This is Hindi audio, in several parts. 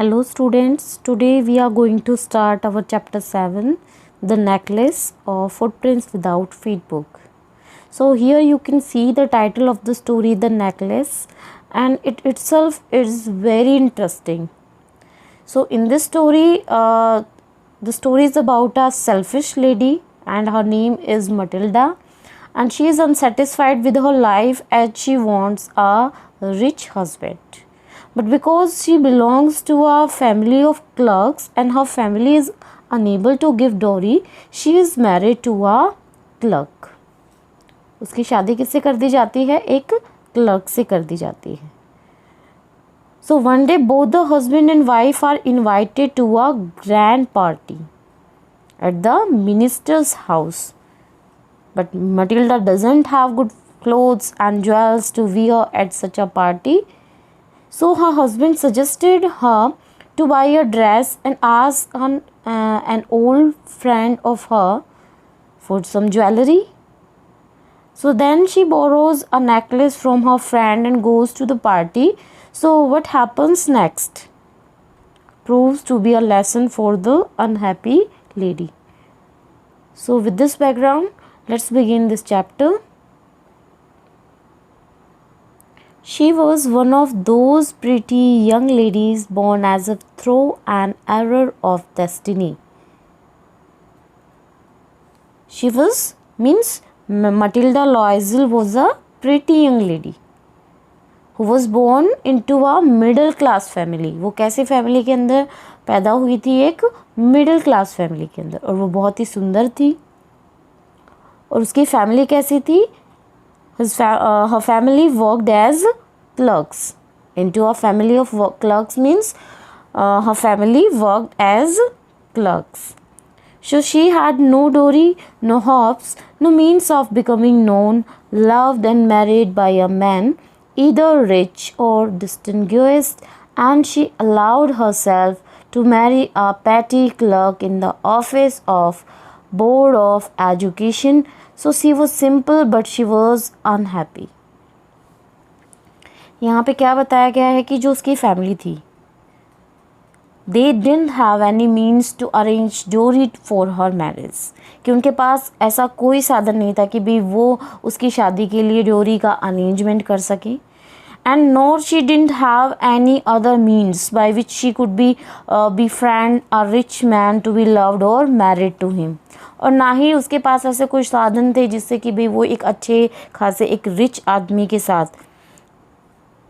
Hello students, today we are going to start our chapter 7, The Necklace or Footprints Without Feet book. So here you can see the title of the story, The Necklace, and it itself is very interesting. So in this story, the story is about a selfish lady and her name is Matilda, and she is unsatisfied with her life as she wants a rich husband. But because she belongs to a family of clerks and her family is unable to give dowry, she is married to a clerk. उसकी शादी किससे कर दी जाती है? एक क्लर्क से कर दी जाती है. So one day both the husband and wife are invited to a grand party at the minister's house. But Matilda doesn't have good clothes and jewels to wear at such a party. So her husband suggested her to buy a dress and ask an old friend of her for some jewelry. So then she borrows a necklace from her friend and goes to the party. So what happens next proves to be a lesson for the unhappy lady. So with this background, let's begin this chapter. She was one of those pretty young ladies born as if through an error of destiny. Matilda Loisel was a pretty young lady who was born into a middle class family. वो कैसे फैमिली के अंदर पैदा हुई थी? एक मिडिल क्लास फैमिली के अंदर, और वो बहुत ही सुंदर थी. और उसकी फैमिली कैसी थी? Her family worked as clerks. Into a family of clerks means her family worked as clerks. So she had no dowry, no hopes, no means of becoming known, loved and married by a man, either rich or distinguished, and she allowed herself to marry a petty clerk in the office of Board of Education. So she was simple but she was unhappy. यहाँ पे क्या बताया गया है कि जो उसकी फैमिली थी, they didn't have any means to arrange dowry for her marriage, कि उनके पास ऐसा कोई साधन नहीं था कि भी वो उसकी शादी के लिए ड्योरी का अरेंजमेंट कर सके. And nor she didn't have any other means by which she could befriend a rich man to be loved or married to him. और ना ही उसके पास ऐसे कुछ साधन थे जिससे कि भाई वो एक अच्छे खासे एक रिच आदमी के साथ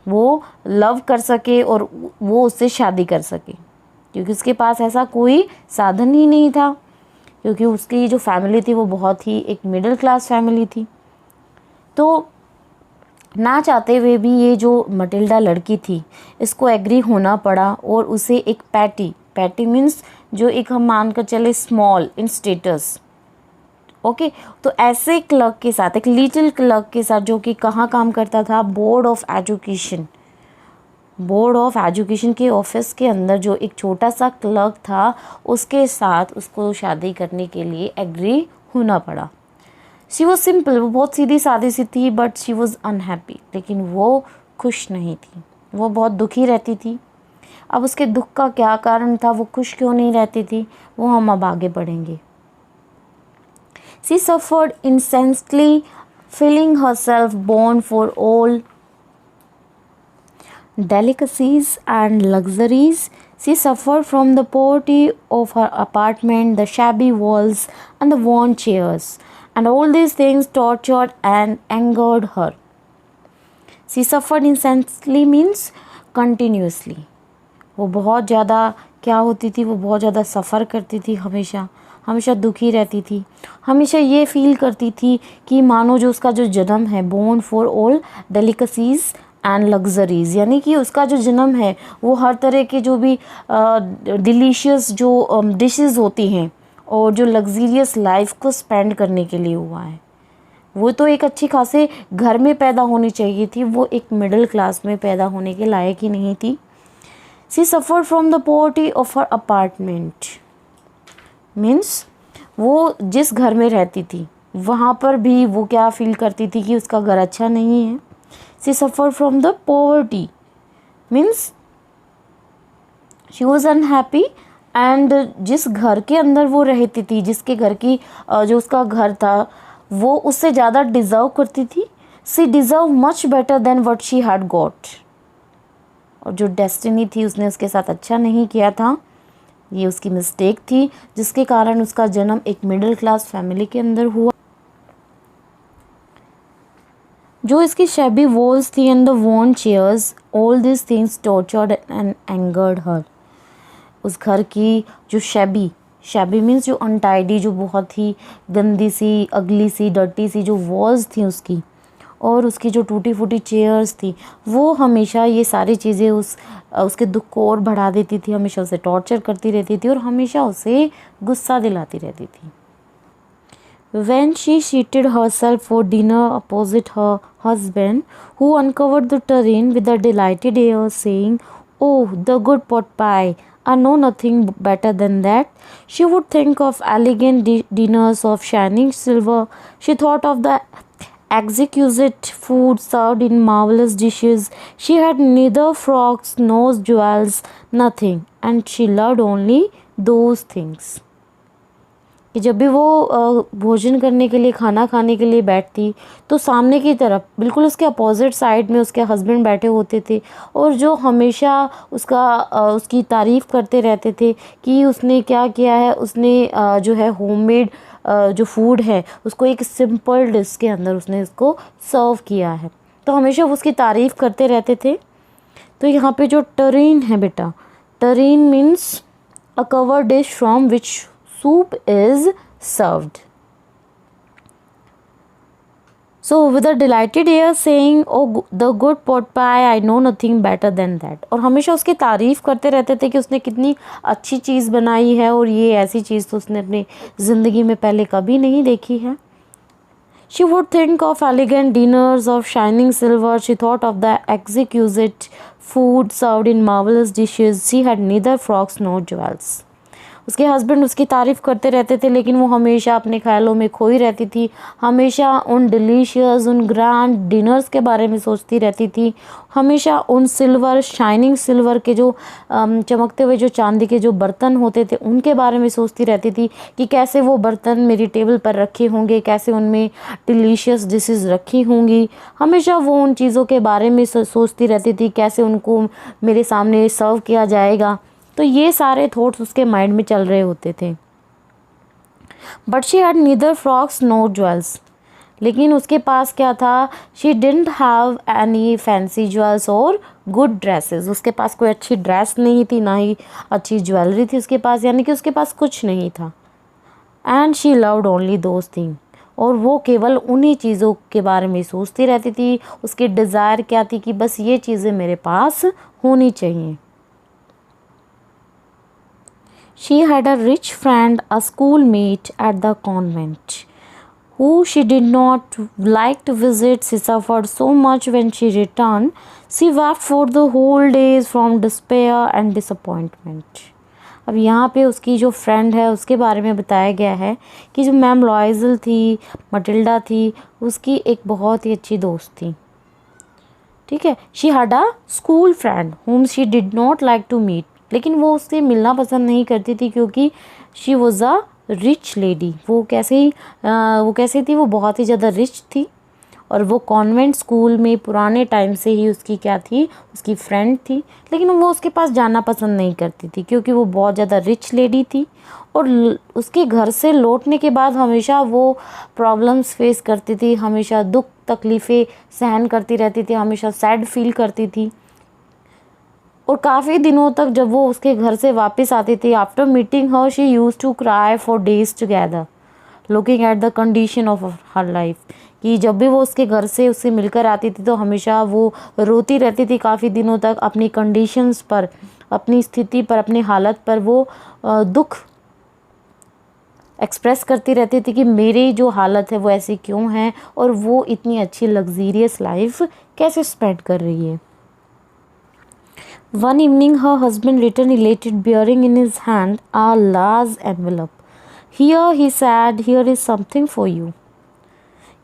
वो लव कर सके और वो उससे शादी कर सके, क्योंकि उसके पास ऐसा कोई साधन ही नहीं था, क्योंकि उसकी जो फैमिली थी वो बहुत ही एक मिडिल क्लास फैमिली थी. तो ना चाहते हुए भी ये जो मटिल्डा लड़की थी, इसको एग्री होना पड़ा और उसे एक पैटी मीन्स जो एक हम मानकर चले स्मॉल इन स्टेटस. ओके, तो ऐसे क्लर्क के साथ, एक लिटिल क्लर्क के साथ जो कि कहाँ काम करता था? बोर्ड ऑफ एजुकेशन के ऑफिस के अंदर जो एक छोटा सा क्लर्क था, उसके साथ उसको शादी करने के लिए एग्री होना पड़ा. शी वॉज सिंपल, वो बहुत सीधी सादी सी थी, बट शी वॉज अनहैप्पी, लेकिन वो खुश नहीं थी, वो बहुत दुखी रहती थी. अब उसके दुख का क्या कारण था? वो खुश क्यों नहीं रहती थी? वो हम अब आगे बढ़ेंगे. She suffered incessantly, feeling herself born for all delicacies and luxuries. She suffered from the poverty of her apartment, the shabby walls, and the worn chairs, and all these things tortured and angered her. She suffered incessantly means continuously. वो बहुत ज़्यादा क्या होती थी? वो बहुत ज़्यादा सफ़र करती थी, हमेशा दुखी रहती थी, हमेशा ये फील करती थी कि मानो जो उसका जो जन्म है, born for all delicacies and luxuries, यानी कि उसका जो जन्म है वो हर तरह के जो भी डिलीशियस जो डिशेस होती हैं और जो लग्जरियस लाइफ को स्पेंड करने के लिए हुआ है. वो तो एक अच्छी खासे घर में पैदा होनी चाहिए थी, वो एक मिडिल क्लास में पैदा होने के लायक ही नहीं थी. She suffered from the poverty of her apartment means वो जिस घर में रहती थी वहाँ पर भी वो क्या फील करती थी कि उसका घर अच्छा नहीं है. She suffer from the poverty means she was unhappy and जिस घर के अंदर वो रहती थी, जिसके घर की जो उसका घर था वो उससे ज़्यादा डिज़र्व करती थी. She deserve much better than what she had got. और जो डेस्टिनी थी उसने उसके साथ अच्छा नहीं किया था, ये उसकी मिस्टेक थी, जिसके कारण उसका जन्म एक मिडिल क्लास फैमिली के अंदर हुआ. जो इसकी शैबी वॉल्स थी and the worn chairs, all this things tortured and angered her. उस घर की जो शैबी मीन्स जो अनटाइडी, जो बहुत ही गंदी सी, अगली सी, डर्टी सी जो वॉल्स थी उसकी, और उसकी जो टूटी फूटी चेयर्स थी, वो हमेशा ये सारी चीज़ें उसके दुख को और बढ़ा देती थी, हमेशा उसे टॉर्चर करती रहती थी और हमेशा उसे गुस्सा दिलाती रहती थी. When she seated herself for dinner opposite her husband, who uncovered the tureen with a delighted air, saying, "Oh, the good pot pie! I know nothing better than that." She would think of elegant dinners of shining silver. She thought of the exquisite food served in marvelous dishes. She had neither frocks nor jewels, nothing, and she loved only those things. कि जब भी वो भोजन करने के लिए, खाना खाने के लिए बैठती, तो सामने की तरफ बिल्कुल उसके अपोजिट साइड में उसके हस्बैंड बैठे होते थे, और जो हमेशा उसकी तारीफ़ करते रहते थे कि उसने क्या किया है. उसने जो है होममेड जो फूड है उसको एक सिंपल डिश के अंदर उसने इसको सर्व किया है, तो हमेशा वो उसकी तारीफ़ करते रहते थे. तो यहाँ पे जो टरीन है बेटा, tureen means a cover dish from which soup is served. So with a delighted air saying, "Oh, the good pot pie, I know nothing better than that." और हमेशा उसकी तारीफ़ करते रहते थे कि उसने कितनी अच्छी चीज़ बनाई है, और ये ऐसी चीज़ तो उसने अपनी ज़िंदगी में पहले कभी नहीं देखी है. She would think of elegant dinners of shining silver. She thought of the exquisite food served in marvelous dishes. She had neither frocks nor jewels. उसके हस्बैंड उसकी तारीफ़ करते रहते थे, लेकिन वो हमेशा अपने ख्यालों में खोई रहती थी, हमेशा उन डिलीशियस, उन ग्रैंड डिनर्स के बारे में सोचती रहती थी, हमेशा उन सिल्वर, शाइनिंग सिल्वर के जो चमकते हुए जो चांदी के जो बर्तन होते थे उनके बारे में सोचती रहती थी कि कैसे वो बर्तन मेरी टेबल पर रखे होंगे, कैसे उनमें डिलीशियस डिशेस रखी होंगी. हमेशा वो उन चीज़ों के बारे में सोचती रहती थी, कैसे उनको मेरे सामने सर्व किया जाएगा. तो ये सारे थॉट्स उसके माइंड में चल रहे होते थे. But she had neither frocks nor jewels. लेकिन उसके पास क्या था? She didn't have any fancy jewels और गुड ड्रेसेस. उसके पास कोई अच्छी ड्रेस नहीं थी, ना ही अच्छी ज्वेलरी थी उसके पास, यानी कि उसके पास कुछ नहीं था. And she loved only those thing. और वो केवल उन्हीं चीज़ों के बारे में सोचती रहती थी. उसकी डिज़ायर क्या थी कि बस ये चीज़ें मेरे पास होनी चाहिए. She had a rich friend, a schoolmate at the convent, who she did not like to visit. She suffered so much when she returned. She wept for the whole days from despair and disappointment. अब यहाँ पे उसकी जो फ्रेंड है उसके बारे में बताया गया है कि जो मैम लॉयज़ल थी, मटिल्डा थी, उसकी एक बहुत ही अच्छी दोस्त थी. ठीक है. She had a school friend whom she did not like to meet. लेकिन वो उससे मिलना पसंद नहीं करती थी क्योंकि she was a rich lady. वो कैसे थी? वो बहुत ही ज़्यादा रिच थी, और वो कॉन्वेंट स्कूल में पुराने टाइम से ही उसकी क्या थी? उसकी फ्रेंड थी. लेकिन वो उसके पास जाना पसंद नहीं करती थी क्योंकि वो बहुत ज़्यादा रिच लेडी थी, और उसके घर से लौटने के बाद हमेशा वो प्रॉब्लम्स फेस करती थी, हमेशा दुख तकलीफ़ें सहन करती रहती थी, हमेशा सैड फील करती थी. और काफ़ी दिनों तक जब वो उसके घर से वापस आती थी, after meeting her she used to cry for days together looking at the condition of her life. कि जब भी वो उसके घर से उससे मिलकर आती थी तो हमेशा वो रोती रहती थी काफ़ी दिनों तक, अपनी कंडीशंस पर, अपनी स्थिति पर, अपनी हालत पर वो दुख एक्सप्रेस करती रहती थी कि मेरी जो हालत है वो ऐसी क्यों है, और वो इतनी अच्छी लग्जीरियस लाइफ कैसे स्पेंड कर रही है. One evening her husband returned elated, bearing in his hand a large envelope. "Here," he said, "here is something for you."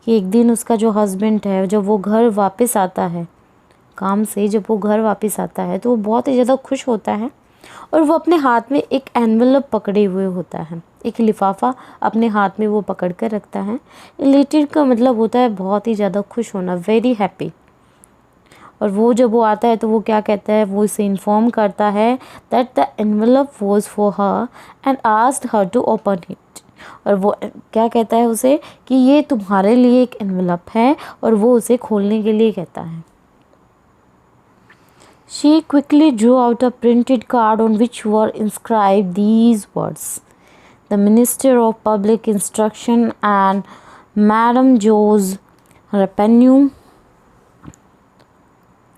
कि एक दिन उसका जो हस्बैंड है, जब वो घर वापस आता है काम से, जब वो घर वापस आता है तो वो बहुत ही ज़्यादा खुश होता है, और वो अपने हाथ में एक एनवेलप पकड़े हुए होता है, एक लिफाफा अपने हाथ में वो पकड़ कर रखता है। इलेटेड का मतलब होता है बहुत ही ज़्यादा खुश होना, वेरी हैप्पी। और वो जब वो आता है तो वो क्या कहता है, वो इसे इन्फॉर्म करता है that the envelope was for her and asked her to open it. और वो क्या कहता है उसे कि ये तुम्हारे लिए एक एनवेलप है, और वो उसे खोलने के लिए कहता है। She quickly drew out a printed card on which were inscribed these words: The Minister of Public Instruction and Madame Jose Rapenu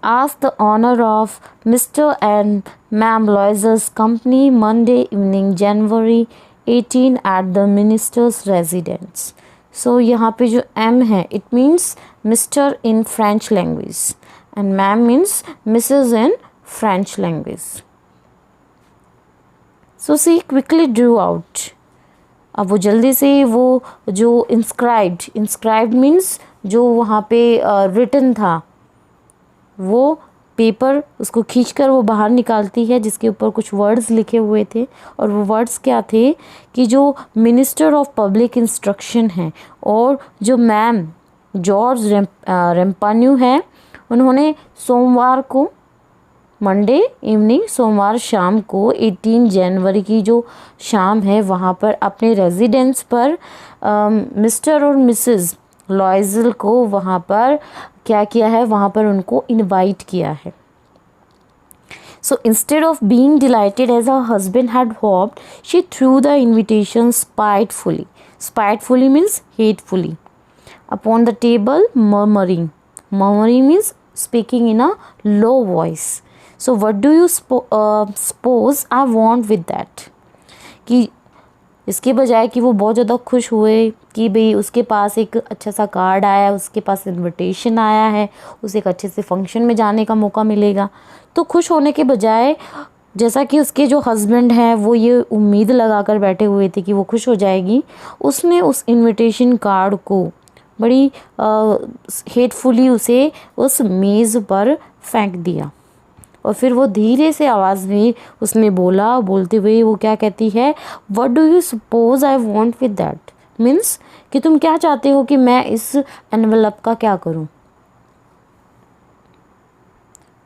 asked the honor of Mr. and Ma'am Loisel's company Monday evening, January 18 at the minister's residence. So यहाँ पे जो M है, it means Mr. in French language and Ma'am means Mrs. in French language. So she quickly drew out. अब वो जल्दी से वो जो inscribed means जो वहाँ पे written था, वो पेपर उसको खींचकर वो बाहर निकालती है जिसके ऊपर कुछ वर्ड्स लिखे हुए थे। और वो वर्ड्स क्या थे कि जो मिनिस्टर ऑफ पब्लिक इंस्ट्रक्शन है और जो मैम जॉर्ज रेम्पान्यू है, उन्होंने सोमवार को, मंडे इवनिंग, सोमवार शाम को 18 जनवरी की जो शाम है वहाँ पर अपने रेजिडेंस पर मिस्टर और मिसेस लॉयजल को वहाँ पर क्या किया है, वहाँ पर उनको इनवाइट किया है। So instead of being delighted as her husband had hoped, she threw the invitation spitefully. Spitefully means hatefully. Upon the table, murmuring. Murmuring means speaking in a low voice. So what do you suppose I want with that? कि इसके बजाय कि वो बहुत ज़्यादा खुश हुए कि भाई उसके पास एक अच्छा सा कार्ड आया है, उसके पास इनविटेशन आया है, उसे एक अच्छे से फंक्शन में जाने का मौका मिलेगा, तो खुश होने के बजाय जैसा कि उसके जो हस्बैंड हैं वो ये उम्मीद लगा कर बैठे हुए थे कि वो खुश हो जाएगी, उसने उस इनविटेशन कार्ड को बड़ी हेटफुली उसे उस मेज़ पर फेंक दिया। और फिर वो धीरे से आवाज़ में उसने बोलते हुए वो क्या कहती है, what do you suppose I want with that, means कि तुम क्या चाहते हो कि मैं इस एनवेलप का क्या करूं।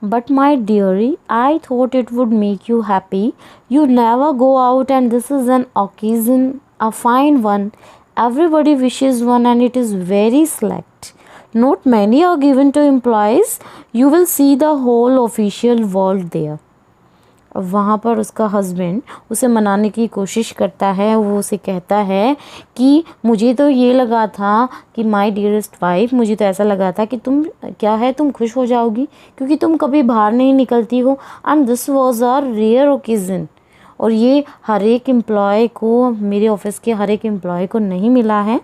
But my diary, I thought it would make you happy, you never go out and this is an occasion, a fine one, everybody wishes one and it is very select. Not many are given to employees. You will see the whole official world there. अब वहाँ पर उसका हस्बैंड उसे मनाने की कोशिश करता है। वो उसे कहता है कि मुझे तो ये लगा था कि माय डियरेस्ट वाइफ, मुझे तो ऐसा लगा था कि तुम क्या है, तुम खुश हो जाओगी क्योंकि तुम कभी बाहर नहीं निकलती हो, and this was a rare occasion, और ये हर एक एम्प्लॉय को, मेरे ऑफिस के हर एक एम्प्लॉय को नहीं मिला है।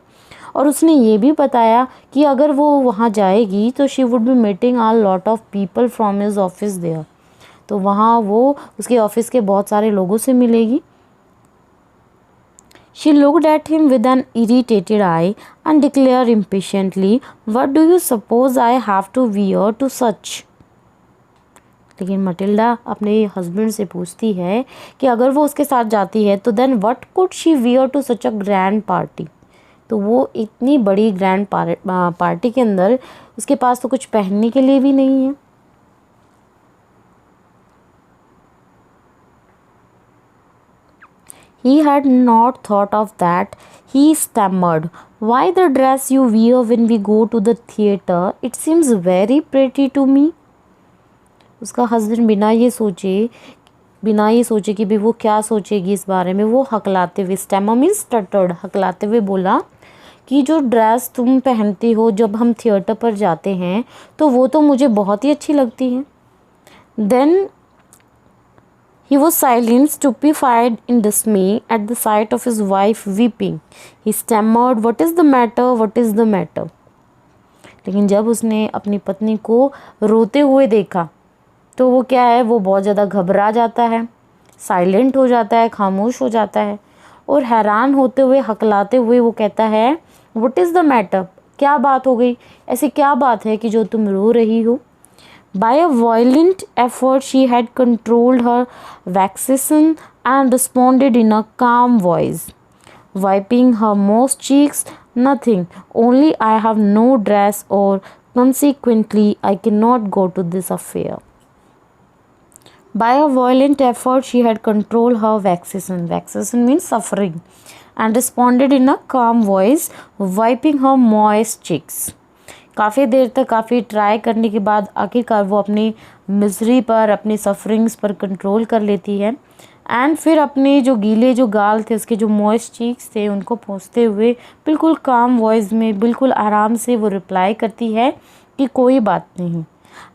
और उसने ये भी बताया कि अगर वो वहाँ जाएगी तो she would be meeting a lot of people from his office there, तो वहाँ वो उसके ऑफिस के बहुत सारे लोगों से मिलेगी। She looked at him with an irritated eye and declare impatiently, what do you suppose I have to wear to such. लेकिन मटिल्डा अपने हस्बैंड से पूछती है कि अगर वो उसके साथ जाती है तो then what could she wear to such a grand party, तो वो इतनी बड़ी ग्रैंड पार्टी के अंदर उसके पास तो कुछ पहनने के लिए भी नहीं है। He had not thought of that. He stammered, why the dress you wear when we go to the theatre? It seems very pretty to me. उसका हस्बैंड बिना ये सोचे कि भी वो क्या सोचेगी इस बारे में, वो हकलाते हुए, स्टैमर मीन्स स्टटर्ड, हकलाते हुए बोला कि जो ड्रेस तुम पहनती हो जब हम थिएटर पर जाते हैं तो वो तो मुझे बहुत ही अच्छी लगती है। Then he was silent, stupefied in dismay at the sight of his wife weeping. He stammered, what is the matter, what is the matter? लेकिन जब उसने अपनी पत्नी को रोते हुए देखा तो वो क्या है, वो बहुत ज़्यादा घबरा जाता है, साइलेंट हो जाता है, खामोश हो जाता है, और हैरान होते हुए, हकलाते हुए वो कहता है, व्हाट इज़ द मैटर, क्या बात हो गई, ऐसी क्या बात है कि जो तुम रो रही हो। By a violent effort, she had controlled her vexation and responded in a calm voice, wiping her moist cheeks. Nothing, only I have no dress, or consequently, I cannot go to this affair. By a violent effort, she had controlled her vexation. Vexation means suffering. And responded in a calm voice, wiping her moist cheeks. काफ़ी देर तक काफ़ी ट्राई करने के बाद आखिरकार वो अपनी मिजरी पर, अपनी सफरिंग्स पर कंट्रोल कर लेती है एंड फिर अपने जो गीले जो गाल थे, उसके जो मॉइस्ट चीक्स थे, उनको पोंछते हुए बिल्कुल काम वॉइस में, बिल्कुल आराम से वो रिप्लाई करती है कि कोई बात नहीं,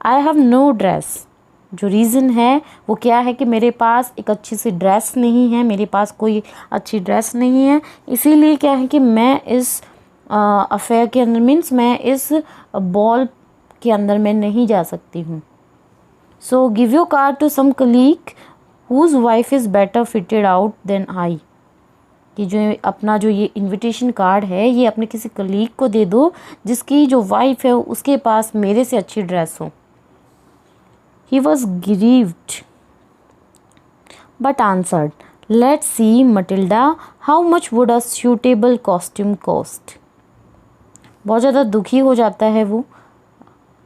आई हैव नो ड्रेस। जो रीज़न है वो क्या है कि मेरे पास एक अच्छी सी ड्रेस नहीं है, मेरे पास कोई अच्छी ड्रेस नहीं है, इसीलिए क्या है कि मैं इस अफेयर के अंदर, मीन्स मैं इस बॉल के अंदर मैं नहीं जा सकती हूँ। So give your card to some colleague whose wife is better fitted out than I. कि जो अपना जो ये इनविटेशन कार्ड है ये अपने किसी कलीग को दे दो जिसकी जो वाइफ है उसके पास मेरे से अच्छी ड्रेस हो। He was grieved but answered, let's see, Matilda, how much would a suitable costume cost? बहुत ज़्यादा दुखी हो जाता है वो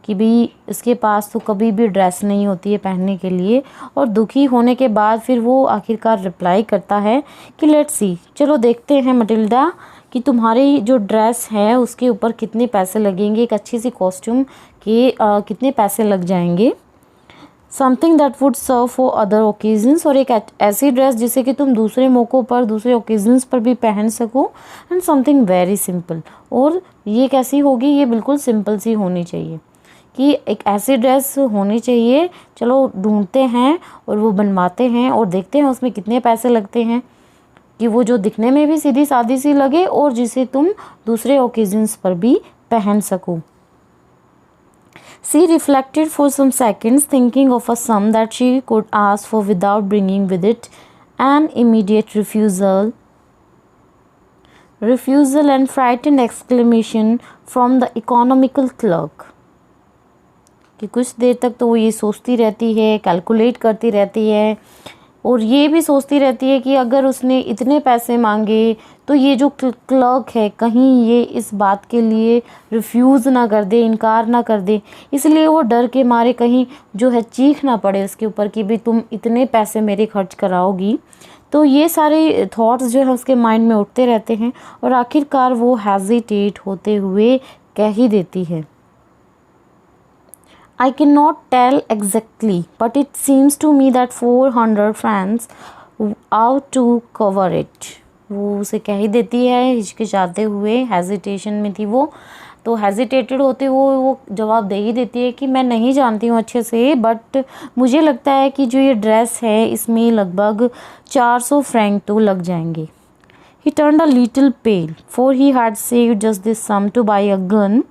कि भाई इसके पास तो कभी भी ड्रेस नहीं होती है पहनने के लिए, और दुखी होने के बाद फिर वो आखिरकार रिप्लाई करता है कि लेट्स सी, चलो देखते हैं मटिल्डा कि तुम्हारी जो ड्रेस है उसके ऊपर कितने पैसे लगेंगे, एक अच्छी सी कॉस्ट्यूम के कितने पैसे लग जाएंगे। Something that would serve for other occasions, और एक ऐसी ड्रेस जिसे कि तुम दूसरे मौक़ों पर, दूसरे ओकेजन्स पर भी पहन सको। एंड समथिंग वेरी सिंपल, और ये कैसी होगी, ये बिल्कुल सिंपल सी होनी चाहिए कि एक ऐसी ड्रेस होनी चाहिए। चलो ढूंढते हैं और वो बनवाते हैं और देखते हैं उसमें कितने पैसे लगते हैं कि वो जो दिखने में भी सीधी सादी सी लगे और जिसे तुम दूसरे ओकेजन्स पर भी पहन सको। She reflected for some seconds, thinking of a sum that she could ask for without bringing with it an immediate refusal and frightened exclamation from the economical clerk. कि कुछ देर तक तो वो ये सोचती रहती है, कैलकुलेट करती रहती है और ये भी सोचती रहती है कि अगर उसने इतने पैसे मांगे तो ये जो क्लर्क है कहीं ये इस बात के लिए रिफ्यूज़ ना कर दे, इनकार ना कर दे, इसलिए वो डर के मारे कहीं जो है चीख ना पड़े उसके ऊपर कि भी तुम इतने पैसे मेरे खर्च कराओगी। तो ये सारे थॉट्स जो है उसके माइंड में उठते रहते हैं और आखिरकार वो हेजिटेट होते हुए कह ही देती है, I cannot tell exactly, but it seems to me that 400 francs ought to cover it. वो उसे कह ही देती है हिचकिचाते हुए, हेजिटेशन में थी वो, तो हेजिटेटेड होते हुए वो जवाब दे ही देती है कि मैं नहीं जानती हूँ अच्छे से, बट मुझे लगता है कि जो ये ड्रेस है इसमें लगभग 400 फ्रैंक तो लग जाएंगे। He turned a little pale, for he had saved just this sum to buy a gun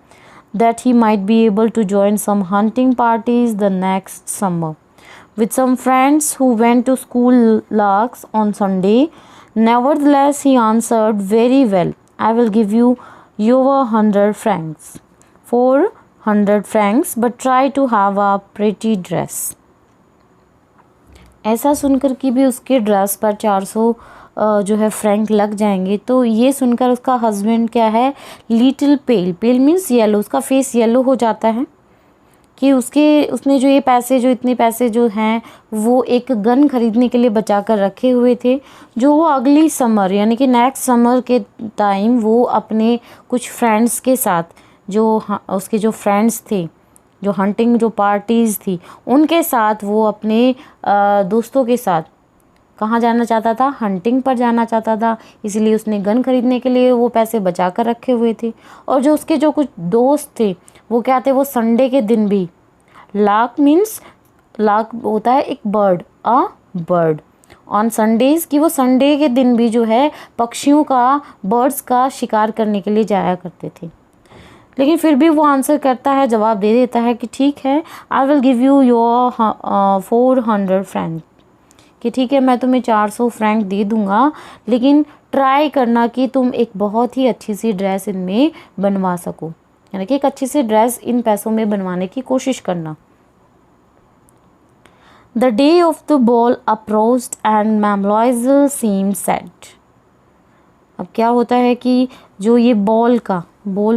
that he might be able to join some hunting parties the next summer with some friends who went to school larks on Sunday. Nevertheless, he answered, very well, I will give you your 100 francs. 400 francs, but try to have a pretty dress. ऐसा सुनकर कि भी उसके ड्रेस पर 400 जो है फ्रैंक लग जाएंगे, तो ये सुनकर उसका हस्बैंड क्या है, लिटिल पेल, पेल मीन्स येलो, उसका फेस येलो हो जाता है कि उसने जो ये पैसे, जो इतने पैसे जो हैं वो एक गन खरीदने के लिए बचा कर रखे हुए थे, जो वो अगली समर यानी कि नेक्स्ट समर के टाइम वो अपने कुछ फ्रेंड्स के साथ, जो उसके जो फ्रेंड्स थे, जो हंटिंग जो पार्टीज़ थी उनके साथ वो अपने दोस्तों के साथ कहाँ जाना चाहता था, हंटिंग पर जाना चाहता था, इसलिए उसने गन खरीदने के लिए वो पैसे बचा कर रखे हुए थे। और जो उसके जो कुछ दोस्त थे वो क्या थे, वो संडे के दिन भी, लार्क मीन्स, लार्क होता है एक bird, a bird on Sundays, कि वो संडे के दिन भी जो है पक्षियों का, बर्ड्स का शिकार करने के लिए जाया करते थे। लेकिन फिर भी वो आंसर करता है, जवाब दे देता है कि ठीक है, I will give you your 400 Frank, कि ठीक है मैं तुम्हें 400 फ्रैंक दे दूँगा, लेकिन ट्राई करना कि तुम एक बहुत ही अच्छी सी ड्रेस इनमें बनवा सको, यानी कि एक अच्छी सी ड्रेस इन पैसों में बनवाने की कोशिश करना। The day of the ball approached and ma'am लॉइजल seemed sad. अब क्या होता है कि जो ये बॉल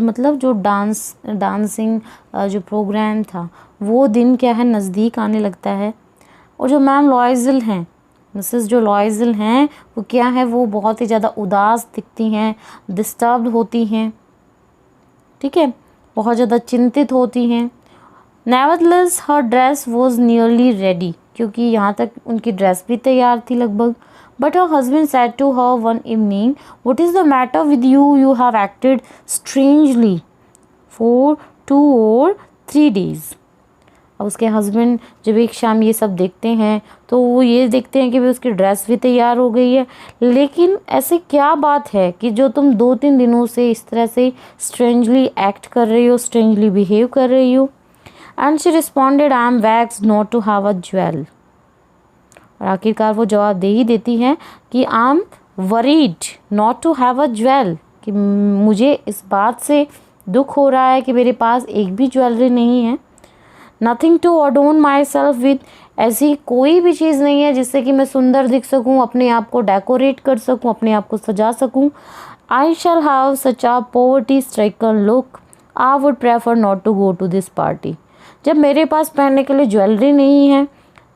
मतलब जो डांसिंग जो प्रोग्राम था, वो दिन क्या है नज़दीक आने लगता है। और जो मैम लॉइजल हैं, मिसेस जो लॉइजल हैं, वो क्या है, वो बहुत ही ज़्यादा उदास दिखती हैं, डिस्टर्ब्ड होती हैं, ठीक है, बहुत ज़्यादा चिंतित होती हैं। Nevertheless her dress was nearly ready, क्योंकि यहाँ तक उनकी ड्रेस भी तैयार थी लगभग। But her husband said to her one evening, what is the matter with you, you have acted strangely for 2 or 3 days। अब उसके हस्बैंड जब एक शाम ये सब देखते हैं तो वो ये देखते हैं कि भाई उसकी ड्रेस भी तैयार हो गई है, लेकिन ऐसे क्या बात है कि जो तुम 2-3 दिनों से इस तरह से स्ट्रेंजली एक्ट कर रही हो, स्ट्रेंजली बिहेव कर रही हो। And she responded, I am vexed not to have a jewel. और आखिरकार वो जवाब दे ही देती हैं कि I am worried not to have a jewel, कि मुझे इस बात से दुख हो रहा है कि मेरे पास एक भी ज्वेलरी नहीं है। Nothing to adorn myself with, ऐसी कोई भी चीज़ नहीं है जिससे कि मैं सुंदर दिख सकूं, अपने आप को डेकोरेट कर सकूं, अपने आप को सजा सकूं। I shall have such a poverty stricken look, I would prefer not to go to this party. जब मेरे पास पहनने के लिए ज्वेलरी नहीं है,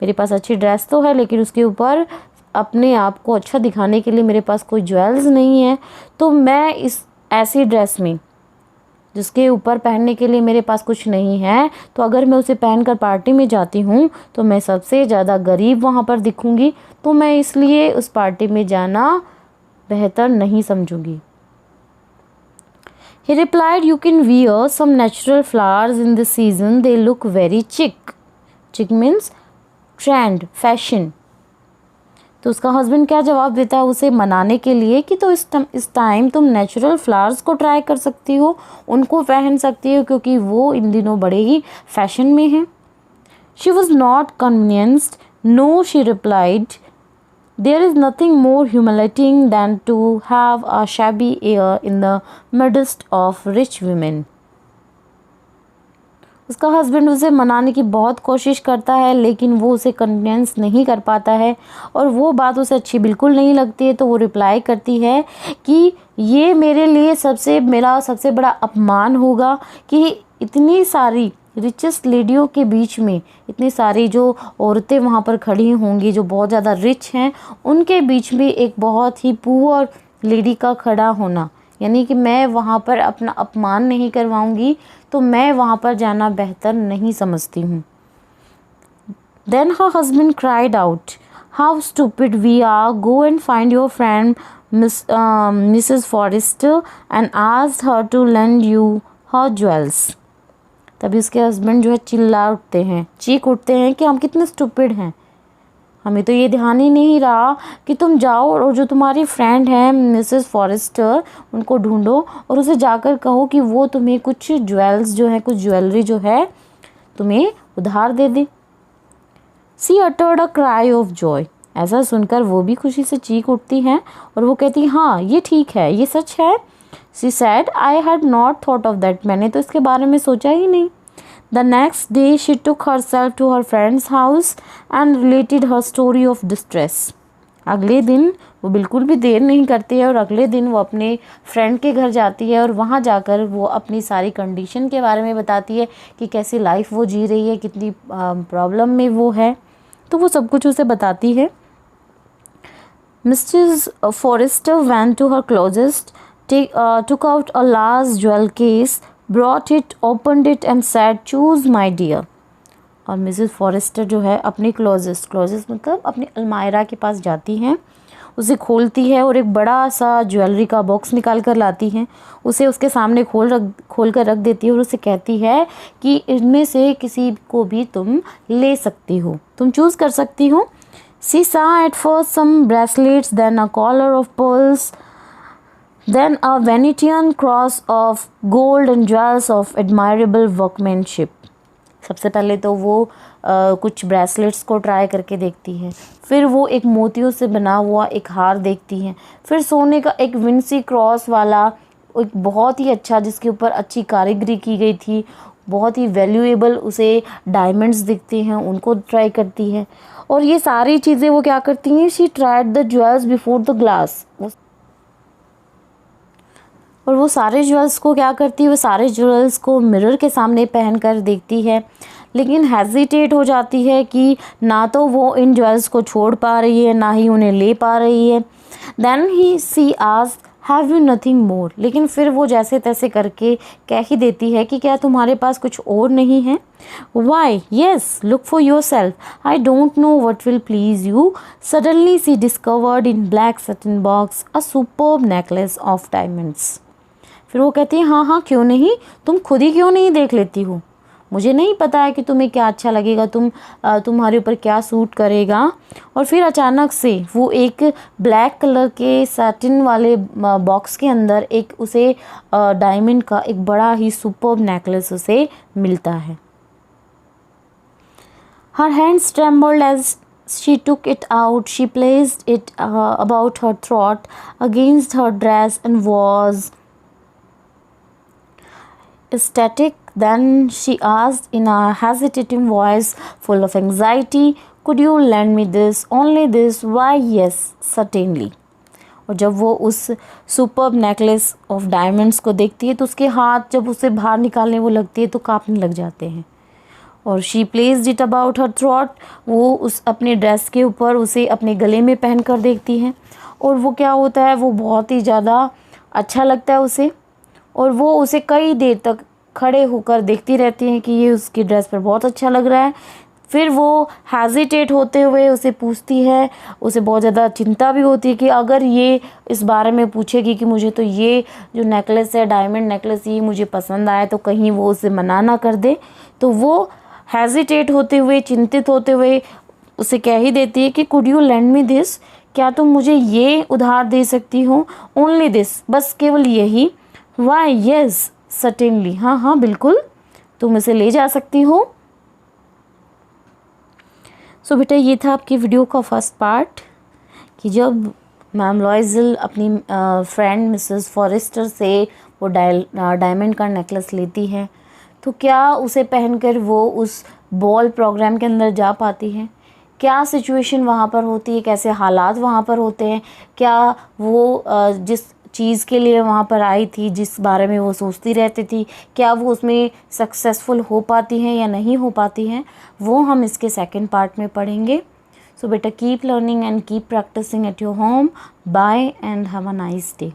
मेरे पास अच्छी ड्रेस तो है लेकिन उसके ऊपर अपने आप को अच्छा दिखाने के लिए मेरे पास कोई ज्वेल्स नहीं है, तो मैं इस ऐसी ड्रेस में जिसके ऊपर पहनने के लिए मेरे पास कुछ नहीं है, तो अगर मैं उसे पहनकर पार्टी में जाती हूँ तो मैं सबसे ज़्यादा गरीब वहाँ पर दिखूँगी, तो मैं इसलिए उस पार्टी में जाना बेहतर नहीं समझूँगी। He replied, you can wear some natural flowers in this season, they look very chic. Chic means trend, fashion. तो उसका हस्बैंड क्या जवाब देता है उसे मनाने के लिए कि तो इस टाइम तुम नेचुरल फ्लावर्स को ट्राई कर सकती हो, उनको पहन सकती हो, क्योंकि वो इन दिनों बड़े ही फैशन में हैं। She was not convinced, no, she replied, there is nothing more humiliating than to have a shabby air in the midst of rich women. उसका हस्बैंड उसे मनाने की बहुत कोशिश करता है लेकिन वो उसे कन्विंस नहीं कर पाता है और वो बात उसे अच्छी बिल्कुल नहीं लगती है, तो वो रिप्लाई करती है कि ये मेरे लिए मेरा सबसे बड़ा अपमान होगा कि इतनी सारी रिचेस्ट लेडियों के बीच में, इतनी सारी जो औरतें वहाँ पर खड़ी होंगी जो बहुत ज़्यादा रिच हैं, उनके बीच में एक बहुत ही पुअर लेडी का खड़ा होना, यानी कि मैं वहाँ पर अपना अपमान नहीं करवाऊँगी, तो मैं वहाँ पर जाना बेहतर नहीं समझती हूँ। Then her husband cried out, how stupid we are, go and find your friend Mrs. Forrester and ask her to lend you her jewels। तभी उसके हस्बैंड जो है चिल्ला उठते हैं, चीख उठते हैं कि हम कितने स्टूपिड हैं, हमें तो ये ध्यान ही नहीं रहा कि तुम जाओ और जो तुम्हारी फ्रेंड है मिसेस फॉरेस्टर उनको ढूंढो और उसे जाकर कहो कि वो तुम्हें कुछ ज्वेल्स जो है, कुछ ज्वेलरी जो है तुम्हें उधार दे दे। She uttered a cry of joy, ऐसा सुनकर वो भी खुशी से चीख उठती हैं और वो कहती हाँ ये ठीक है, ये सच है। She said, I had not thought of that, मैंने तो इसके बारे में सोचा ही नहीं। The next day she took herself to her friend's house and related her story of distress। अगले दिन वो बिल्कुल भी देर नहीं करती है और अगले दिन वो अपने फ्रेंड के घर जाती है और वहाँ जाकर वो अपनी सारी कंडीशन के बारे में बताती है कि कैसी लाइफ वो जी रही है, कितनी प्रॉब्लम में वो है, तो वो सब कुछ उसे बताती है। Mrs. Forrester went to her closet, took out a large jewel case, brought it, opened it and said, choose my dear। और मिसेस फॉरेस्टर जो है अपने क्लोजेस्ट मतलब अपनी अलमायरा के पास जाती हैं, उसे खोलती है और एक बड़ा सा ज्वेलरी का बॉक्स निकाल कर लाती हैं, उसे उसके सामने खोल कर रख देती है और उसे कहती है कि इनमें से किसी को भी तुम ले सकती हो, तुम चूज़ कर सकती हो। सी saw at first some bracelets, then a collar of pearls, then a Venetian cross of gold and jewels of admirable workmanship। सबसे पहले तो वो कुछ ब्रेसलेट्स को ट्राई करके देखती है, फिर वो एक मोतियों से बना हुआ एक हार देखती हैं, फिर सोने का एक विंसी क्रॉस वाला एक बहुत ही अच्छा जिसके ऊपर अच्छी कारीगरी की गई थी बहुत ही वैल्यूएबल उसे डायमंड्स दिखते हैं, उनको ट्राई करती है। और ये सारी चीज़ें वो क्या करती हैं, she tried the jewels before the glass. और वो सारे ज्वेल्स को क्या करती है, वो सारे ज्वेल्स को मिरर के सामने पहन कर देखती है, लेकिन हेजिटेट हो जाती है कि ना तो वो इन ज्वेल्स को छोड़ पा रही है, ना ही उन्हें ले पा रही है। Then he she asked have you nothing more. लेकिन फिर वो जैसे तैसे करके कह ही देती है कि क्या तुम्हारे पास कुछ और नहीं है। Why yes look for yourself, I don't know what will please you. Suddenly she discovered in black satin box a superb necklace of diamonds. फिर वो कहती है हाँ हाँ क्यों नहीं, तुम खुद ही क्यों नहीं देख लेती हो, मुझे नहीं पता है कि तुम्हें क्या अच्छा लगेगा, तुम्हारे ऊपर क्या सूट करेगा। और फिर अचानक से वो एक ब्लैक कलर के सैटिन वाले बॉक्स के अंदर एक उसे डायमंड का एक बड़ा ही सुपर्ब नेकलेस उसे मिलता है। Her hands trembled as she took it out. She placed it about her throat against her dress and was ecstatic. Then she asked in a hesitating voice full of anxiety, could you lend me this, only this? Why yes, certainly. और जब वो उस सुपर्ब नेकलेस ऑफ डायमंड्स को देखती है तो उसके हाथ जब उसे बाहर निकालने वो लगती है तो कांपने लग जाते हैं। और she placed it about her throat, वो उस अपने ड्रेस के ऊपर उसे अपने गले में पहन कर देखती है। और वो क्या होता है, वो बहुत ही ज़्यादा अच्छा लगता है उसे, और वो उसे कई देर तक खड़े होकर देखती रहती हैं कि ये उसकी ड्रेस पर बहुत अच्छा लग रहा है। फिर वो हेजिटेट होते हुए उसे पूछती है, उसे बहुत ज़्यादा चिंता भी होती है कि अगर ये इस बारे में पूछेगी कि मुझे तो ये जो नेकलेस है, डायमंड नेकलेस, ये मुझे पसंद आया, तो कहीं वो उसे मना ना कर दे। तो वो हेजिटेट होते हुए, चिंतित होते हुए उसे कह ही देती है कि could you lend me this, क्या तुम मुझे ये उधार दे सकती हो, ओनली दिस, बस केवल यही। वाई येस सर्टेनली, हाँ हाँ बिल्कुल, तुम इसे ले जा सकती हो। सो बेटा ये था आपकी वीडियो का फर्स्ट पार्ट कि जब मैम लॉयज़ल अपनी फ्रेंड मिसेस फॉरेस्टर से वो डायमंड का नेकलेस लेती है तो क्या उसे पहनकर वो उस बॉल प्रोग्राम के अंदर जा पाती है, क्या सिचुएशन वहाँ पर होती है, कैसे हालात वहाँ पर होते हैं, क्या वो जिस चीज़ के लिए वहाँ पर आई थी, जिस बारे में वो सोचती रहती थी, क्या वो उसमें सक्सेसफुल हो पाती हैं या नहीं हो पाती हैं, वो हम इसके सेकंड पार्ट में पढ़ेंगे। सो बेटा keep learning and keep practising at your home. Bye and have a nice day.